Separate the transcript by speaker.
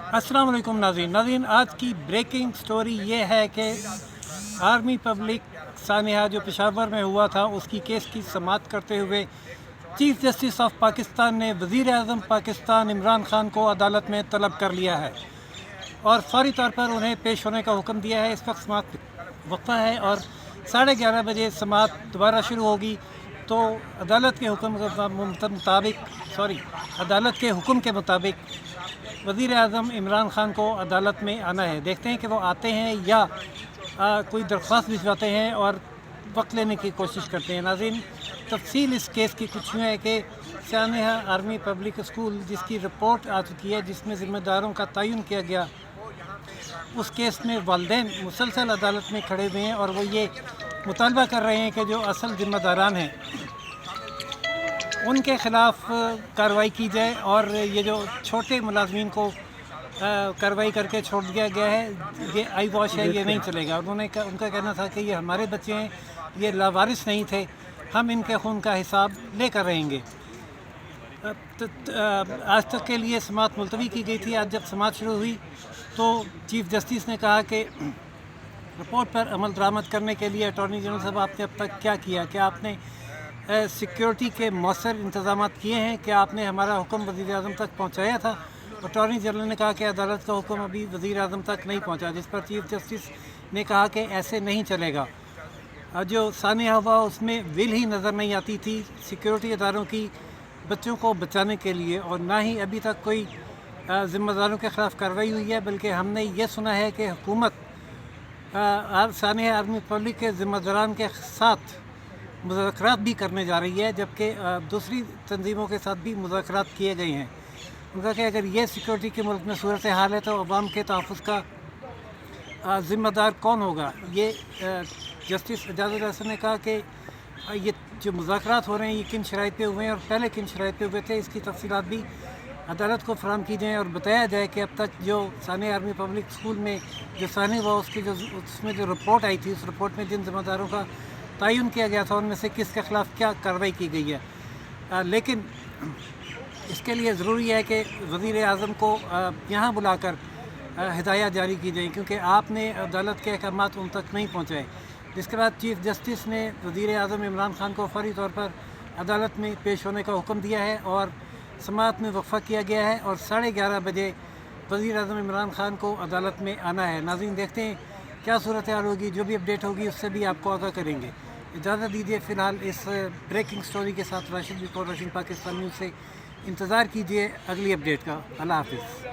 Speaker 1: अस्सलाम वालेकुम नाज़रीन, आज की ब्रेकिंग स्टोरी ये है कि आर्मी पब्लिक सानिया जो पेशावर में हुआ था उसकी केस की समाअत करते हुए चीफ जस्टिस ऑफ पाकिस्तान ने वज़ीर आज़म पाकिस्तान इमरान खान को अदालत में तलब कर लिया है और फौरी तौर पर उन्हें पेश होने का हुक्म दिया है। इस वक्त समाअत वक्फा है और 11:30 बजे समाअत दोबारा शुरू होगी। तो अदालत के हुक्म के मुताबिक वज़ीर आज़म इमरान खान को अदालत में आना है। देखते हैं कि वो आते हैं या कोई दरख्वास्त भिजवाते हैं और वक्त लेने की कोशिश करते हैं। नाज़रीन, तफसील इस केस की कुछ यूँ है कि सानिया आर्मी पब्लिक स्कूल जिसकी रिपोर्ट आ चुकी है, जिसमें ज़िम्मेदारों का तयन किया गया, उस केस में वालिदैन मुसलसल अदालत में खड़े हुए हैं और वो ये मुतालबा कर रहे हैं कि जो असल ज़िम्मेदारान हैं उनके ख़िलाफ़ कार्रवाई की जाए और ये जो छोटे मुलाजमीन को कार्रवाई करके छोड़ दिया गया है, ये आई वॉश है, ये नहीं चलेगा। उनका कहना था कि ये हमारे बच्चे हैं, ये लावारिस नहीं थे, हम इनके खून का हिसाब लेकर रहेंगे। आज तक के लिए समाअत मुलतवी की गई थी। आज जब समाअत शुरू हुई तो चीफ जस्टिस ने कहा कि रिपोर्ट पर अमल दरामद करने के लिए अटॉर्नी जनरल साहब आपने अब तक क्या किया? क्या आपने सिक्योरिटी के मौसर इंतज़ाम किए हैं? क्या आपने हमारा हुक्म वज़ीर आज़म तक पहुँचाया था? अटॉर्नी जनरल ने कहा कि अदालत का हुक्म अभी वज़ीर आज़म तक नहीं पहुँचा, जिस पर चीफ जस्टिस ने कहा कि ऐसे नहीं चलेगा। जो सानिया हुआ उसमें विल ही नज़र नहीं आती थी सिक्योरिटी इदारों की बच्चों को बचाने के लिए, और ना ही अभी तक कोई ज़िम्मेदारों के ख़िलाफ़ कार्रवाई हुई है, बल्कि हमने ये सुना है कि हुकूमत सानिया आर्मी पब्लिक के ज़िम्मेदारान के साथ मुज़ाकरात भी करने जा रही है, जबकि दूसरी तंजीमों के साथ भी मुज़ाकरात किए गए हैं। उनका कि अगर ये सिक्योरिटी के मुल्क में सूरत हाल है तो अवाम के तहफ़्फ़ुज़ का ज़िम्मेदार कौन होगा? ये जस्टिस इजाज़त हसन ने कहा कि ये जो मुज़ाकरात हो रहे हैं ये किन शराइत पे हुए हैं और पहले किन शराइत पे हुए थे, इसकी तफसीलात भी अदालत को फराहम की जाएँ और बताया जाए कि अब तक जो सानिया आर्मी पब्लिक स्कूल में जो सानिया हुआ उसमें जो रिपोर्ट आई थी, उस रिपोर्ट में जिन ज़िम्मेदारों का तयन किया गया था उनमें से किसके ख़िलाफ़ क्या कार्रवाई की गई है। लेकिन इसके लिए ज़रूरी है कि वज़ीर आज़म को यहाँ बुलाकर हिदायत जारी की जाए, क्योंकि आपने अदालत के अहकामात उन तक नहीं पहुँचाए। जिसके बाद चीफ जस्टिस ने वज़ीर आज़म इमरान खान को फौरी तौर पर अदालत में पेश होने का हुक्म दिया है और समाअत में वक्फा किया गया है और 11:30 बजे वज़ीर आज़म इमरान खान को अदालत में आना है। नाज़रीन, देखते हैं क्या सूरत हाल होगी। जो भी अपडेट होगी उससे भी आपको आगाह करेंगे। इजाज़त दीजिए फ़िलहाल इस ब्रेकिंग स्टोरी के साथ राशिद पाकिस्तान न्यूज़ से इंतज़ार कीजिए अगली अपडेट का। अल्लाह हाफ़िज़।